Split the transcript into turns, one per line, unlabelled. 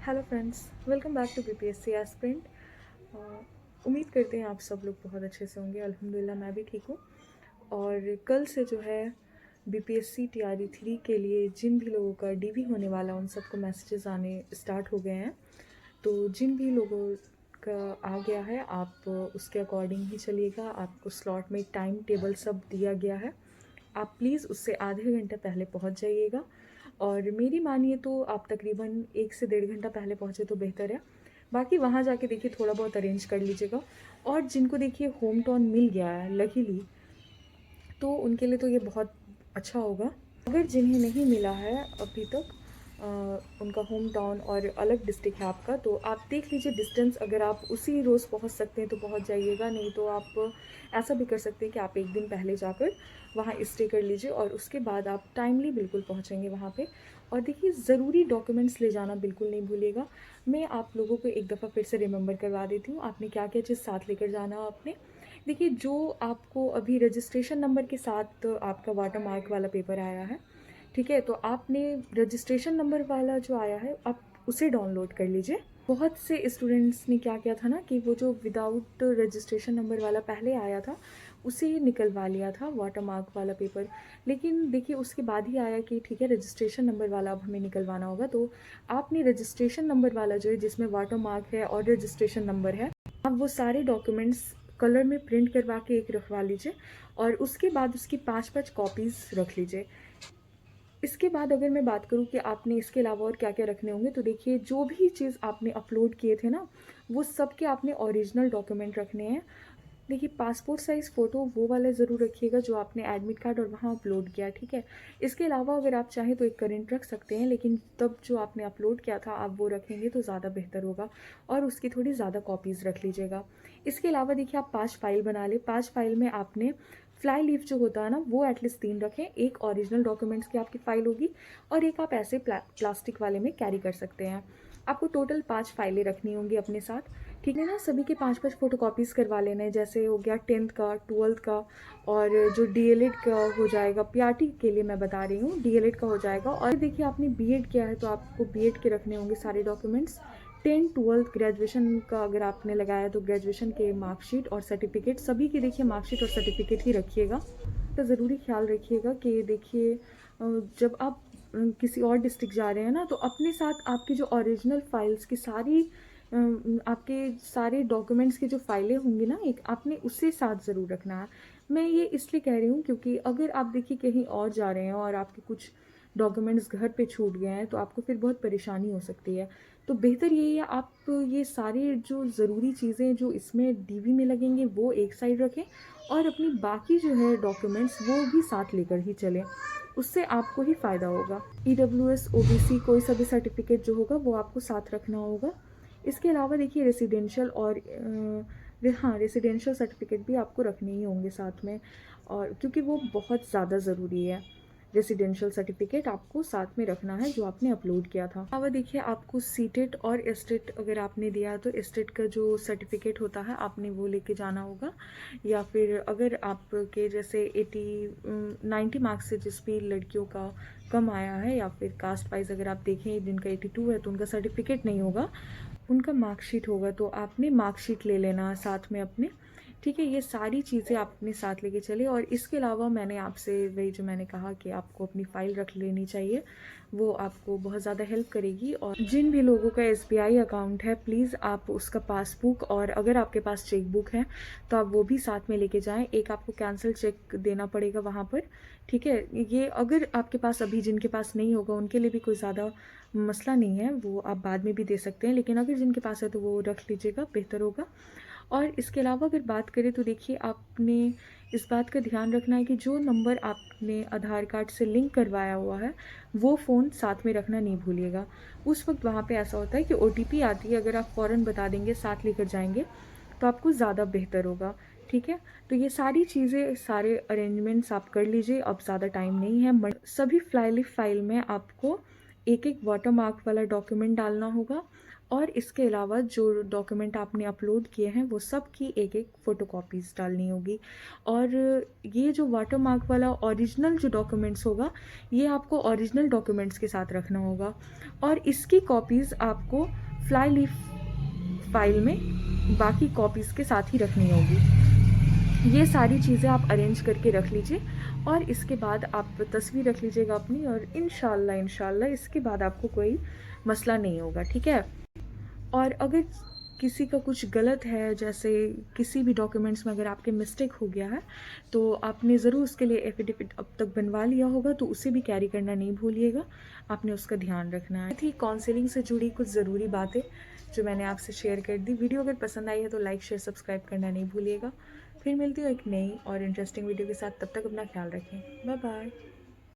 Hello friends, welcome back to BPSC aspirant. उम्मीद करते हैं आप सब लोग बहुत अच्छे से होंगे। अल्हम्दुलिल्लाह मैं भी ठीक हूँ। और कल से जो है बीपीएससी टीआरई 3 के लिए जिन भी लोगों का डीवी होने वाला उन सबको मैसेजेस आने स्टार्ट हो गए हैं। तो जिन भी लोगों का आ गया है आप उसके अकॉर्डिंग ही चलिएगा। आपको स्लॉट में टाइम टेबल सब दिया गया है। आप प्लीज़ उससे आधे घंटे पहले पहुंच जाइएगा। और मेरी मानिए तो आप तकरीबन 1 से 1.5 घंटा पहले पहुंचे तो बेहतर है। बाकी वहाँ जाके देखिए थोड़ा बहुत अरेंज कर लीजिएगा। और जिनको देखिए होम टाउन मिल गया है लकीली, तो उनके लिए तो ये बहुत अच्छा होगा। अगर जिन्हें नहीं मिला है अभी तक उनका होम टाउन और अलग डिस्ट्रिक्ट है आपका, तो आप देख लीजिए डिस्टेंस। अगर आप उसी रोज़ पहुंच सकते हैं तो पहुंच जाइएगा, नहीं तो आप ऐसा भी कर सकते हैं कि आप एक दिन पहले जाकर वहाँ स्टे कर लीजिए और उसके बाद आप टाइमली बिल्कुल पहुँचेंगे वहाँ पे। और देखिए ज़रूरी डॉक्यूमेंट्स ले जाना बिल्कुल नहीं भूलिएगा। मैं आप लोगों को एक दफ़ा फिर से रिमेंबर करवा देती हूँ आपने क्या क्या चीज़ साथ लेकर जाना है आपने। देखिए जो आपको अभी रजिस्ट्रेशन नंबर के साथ आपका वाटर मार्क वाला पेपर आया है, ठीक है, तो आपने रजिस्ट्रेशन नंबर वाला जो आया है आप उसे डाउनलोड कर लीजिए। बहुत से स्टूडेंट्स ने क्या किया था ना कि वो जो विदाउट रजिस्ट्रेशन नंबर वाला पहले आया था उसे निकलवा लिया था वाटर मार्क वाला पेपर। लेकिन देखिए उसके बाद ही आया कि ठीक है रजिस्ट्रेशन नंबर वाला अब हमें निकलवाना होगा। तो आपने रजिस्ट्रेशन नंबर वाला जो है जिसमें वाटर मार्क है और रजिस्ट्रेशन नंबर है, आप वो सारे डॉक्यूमेंट्स कलर में प्रिंट करवा के एक रखवा लीजिए और उसके बाद उसकी 5-5 कॉपीज़ रख लीजिए। इसके बाद अगर मैं बात करूँ कि आपने इसके अलावा और क्या-क्या रखने होंगे, तो देखिए जो भी चीज़ आपने अपलोड किए थे ना, वो सब के आपने ओरिजिनल डॉक्यूमेंट रखने हैं। देखिए पासपोर्ट साइज़ फ़ोटो वो वाला ज़रूर रखिएगा जो आपने एडमिट कार्ड और वहाँ अपलोड किया, ठीक है। इसके अलावा अगर आप चाहें तो एक करेंट रख सकते हैं, लेकिन तब जो आपने अपलोड किया था आप वो रखेंगे तो ज़्यादा बेहतर होगा और उसकी थोड़ी ज़्यादा कॉपीज़ रख लीजिएगा। इसके अलावा देखिए आप 5 फाइल बना लें। 5 फाइल में आपने फ्लाई लीफ जो होता है ना वो एटलीस्ट 3 रखें। एक ओरिजिनल डॉक्यूमेंट्स की आपकी फ़ाइल होगी और एक आप ऐसे प्लास्टिक वाले में कैरी कर सकते हैं। आपको टोटल 5 फाइलें रखनी होंगी अपने साथ, ठीक है ना। सभी के 5-5 फ़ोटोकॉपीज़ करवा लेना है। जैसे हो गया 10th का, 12th का और जो डीएलएड का हो जाएगा। पीआरटी के लिए मैं बता रही हूँ, डीएलएड का हो जाएगा। और देखिए आपने बीएड किया है तो आपको बीएड के रखने होंगे सारे डॉक्यूमेंट्स। 10th 12th ग्रेजुएशन का अगर आपने लगाया तो ग्रेजुएशन के मार्कशीट और सर्टिफिकेट, सभी की देखिए मार्कशीट और सर्टिफिकेट ही रखिएगा। तो ज़रूरी ख्याल रखिएगा कि देखिए जब आप किसी और डिस्ट्रिक्ट जा रहे हैं ना, तो अपने साथ आपकी जो ओरिजिनल फाइल्स की सारी आपके सारे डॉक्यूमेंट्स की जो फाइलें होंगी ना, एक आपने उसे साथ ज़रूर रखना है। मैं ये इसलिए कह रही हूँ क्योंकि अगर आप देखिए कहीं और जा रहे हैं और आपके कुछ डॉक्यूमेंट्स घर पे छूट गए हैं तो आपको फिर बहुत परेशानी हो सकती है। तो बेहतर यही है आप ये सारे जो ज़रूरी चीज़ें जो इसमें डीवी में लगेंगे वो एक साइड रखें और अपनी बाकी जो है डॉक्यूमेंट्स वो भी साथ लेकर ही चलें। उससे आपको ही फ़ायदा होगा। ईडब्ल्यूएस, ओबीसी कोई सा भी सर्टिफिकेट जो होगा वो आपको साथ रखना होगा। इसके अलावा देखिए रेसिडेंशियल और हाँ, रेसिडेंशियल सर्टिफिकेट भी आपको रखने ही होंगे साथ में, और क्योंकि वो बहुत ज़्यादा ज़रूरी है। रेसिडेंशियल सर्टिफिकेट आपको साथ में रखना है जो आपने अपलोड किया था। अब देखिए आपको सीटेट और एस्टेट अगर आपने दिया तो एस्टेट का जो सर्टिफिकेट होता है आपने वो लेके जाना होगा। या फिर अगर आपके जैसे 90 मार्क्स से जिस भी लड़कियों का कम आया है या फिर कास्ट वाइज अगर आप देखें जिनका 82 है तो उनका सर्टिफिकेट नहीं होगा, उनका मार्कशीट होगा। तो आपने मार्कशीट ले लेना साथ में अपने, ठीक है। ये सारी चीज़ें आप अपने साथ लेके चले। और इसके अलावा मैंने आपसे वही जो मैंने कहा कि आपको अपनी फ़ाइल रख लेनी चाहिए, वो आपको बहुत ज़्यादा हेल्प करेगी। और जिन भी लोगों का एसबीआई अकाउंट है प्लीज़ आप उसका पासबुक और अगर आपके पास चेक बुक है तो आप वो भी साथ में लेके जाएं। एक आपको कैंसिल चेक देना पड़ेगा वहाँ पर, ठीक है। ये अगर आपके पास अभी जिनके पास नहीं होगा उनके लिए भी कोई ज़्यादा मसला नहीं है, वो आप बाद में भी दे सकते हैं, लेकिन अगर जिनके पास है तो वो रख लीजिएगा, बेहतर होगा। और इसके अलावा अगर बात करें तो देखिए आपने इस बात का ध्यान रखना है कि जो नंबर आपने आधार कार्ड से लिंक करवाया हुआ है वो फ़ोन साथ में रखना नहीं भूलिएगा। उस वक्त वहाँ पे ऐसा होता है कि ओटीपी आती है, अगर आप फ़ौरन बता देंगे साथ लेकर जाएंगे तो आपको ज़्यादा बेहतर होगा, ठीक है। तो ये सारी चीज़ें सारे अरेंजमेंट्स आप कर लीजिए, अब ज़्यादा टाइम नहीं है। सभी फ्लाई लीफ फाइल में आपको एक एक वाटरमार्क वाला डॉक्यूमेंट डालना होगा, और इसके अलावा जो डॉक्यूमेंट आपने अपलोड किए हैं वो सब की एक एक फ़ोटोकॉपीज़ डालनी होगी। और ये जो वाटरमार्क वाला ओरिजिनल जो डॉक्यूमेंट्स होगा, ये आपको ओरिजिनल डॉक्यूमेंट्स के साथ रखना होगा, और इसकी कॉपीज़ आपको फ्लाई लीफ फाइल में बाकी कॉपीज़ के साथ ही रखनी होगी। ये सारी चीज़ें आप अरेंज करके रख लीजिए, और इसके बाद आप तस्वीर रख लीजिएगा अपनी, और इंशाल्लाह इसके बाद आपको कोई मसला नहीं होगा, ठीक है। और अगर किसी का कुछ गलत है, जैसे किसी भी डॉक्यूमेंट्स में अगर आपके मिस्टेक हो गया है, तो आपने ज़रूर उसके लिए एफिडेविट अब तक बनवा लिया होगा, तो उसे भी कैरी करना नहीं भूलिएगा, आपने उसका ध्यान रखना है। थी काउंसलिंग से जुड़ी कुछ ज़रूरी बातें जो मैंने आपसे शेयर कर दी। वीडियो अगर पसंद आई है तो लाइक शेयर सब्सक्राइब करना नहीं भूलिएगा। फिर मिलती हूँ एक नई और इंटरेस्टिंग वीडियो के साथ, तब तक अपना ख्याल रखें। Bye bye.